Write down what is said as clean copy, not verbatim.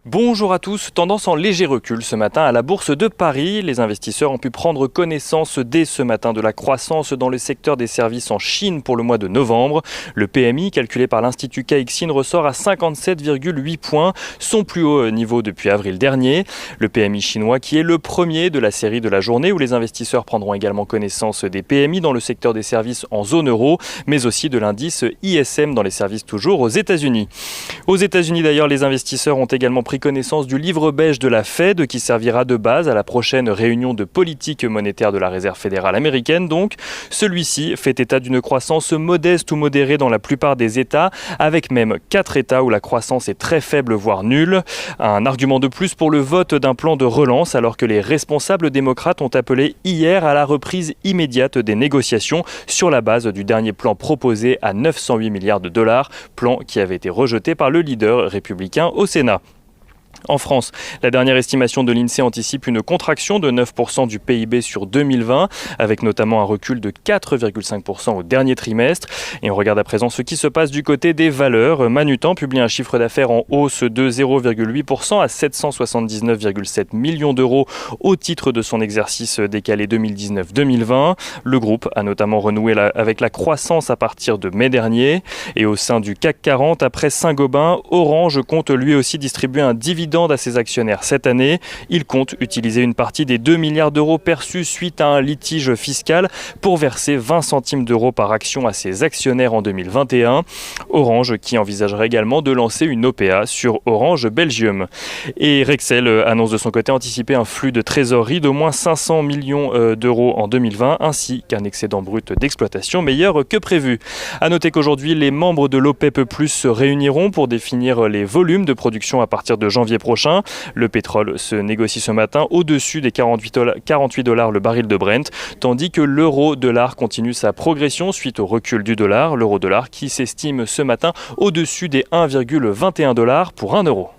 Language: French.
Bonjour à tous, tendance en léger recul ce matin à la Bourse de Paris. Les investisseurs ont pu prendre connaissance dès ce matin de la croissance dans le secteur des services en Chine pour le mois de novembre. Le PMI calculé par l'Institut Caixin ressort à 57,8 points, son plus haut niveau depuis avril dernier. Le PMI chinois qui est le premier de la série de la journée où les investisseurs prendront également connaissance des PMI dans le secteur des services en zone euro, mais aussi de l'indice ISM dans les services toujours aux États-Unis. Aux États-Unis d'ailleurs, les investisseurs ont également pris connaissance du livre beige de la Fed qui servira de base à la prochaine réunion de politique monétaire de la Réserve fédérale américaine. Donc, celui-ci fait état d'une croissance modeste ou modérée dans la plupart des États, avec même 4 États où la croissance est très faible voire nulle. Un argument de plus pour le vote d'un plan de relance alors que les responsables démocrates ont appelé hier à la reprise immédiate des négociations sur la base du dernier plan proposé à 908 milliards de dollars, plan qui avait été rejeté par le leader républicain au Sénat. En France, la dernière estimation de l'INSEE anticipe une contraction de 9% du PIB sur 2020, avec notamment un recul de 4,5% au dernier trimestre. Et on regarde à présent ce qui se passe du côté des valeurs. Manutan publie un chiffre d'affaires en hausse de 0,8% à 779,7 millions d'euros au titre de son exercice décalé 2019-2020. Le groupe a notamment renoué avec la croissance à partir de mai dernier. Et au sein du CAC 40, après Saint-Gobain, Orange compte lui aussi distribuer un dividende à ses actionnaires cette année. Il compte utiliser une partie des 2 milliards d'euros perçus suite à un litige fiscal pour verser 20 centimes d'euros par action à ses actionnaires en 2021. Orange qui envisagerait également de lancer une OPA sur Orange Belgium. Et Rexel annonce de son côté anticiper un flux de trésorerie d'au moins 500 millions d'euros en 2020 ainsi qu'un excédent brut d'exploitation meilleur que prévu. A noter qu'aujourd'hui, les membres de l'OPEP+ se réuniront pour définir les volumes de production à partir de janvier prochain. Le pétrole se négocie ce matin au-dessus des 48 $ le baril de Brent, tandis que l'euro-dollar continue sa progression suite au recul du dollar. L'euro-dollar qui s'estime ce matin au-dessus des 1,21 $ pour 1 euro.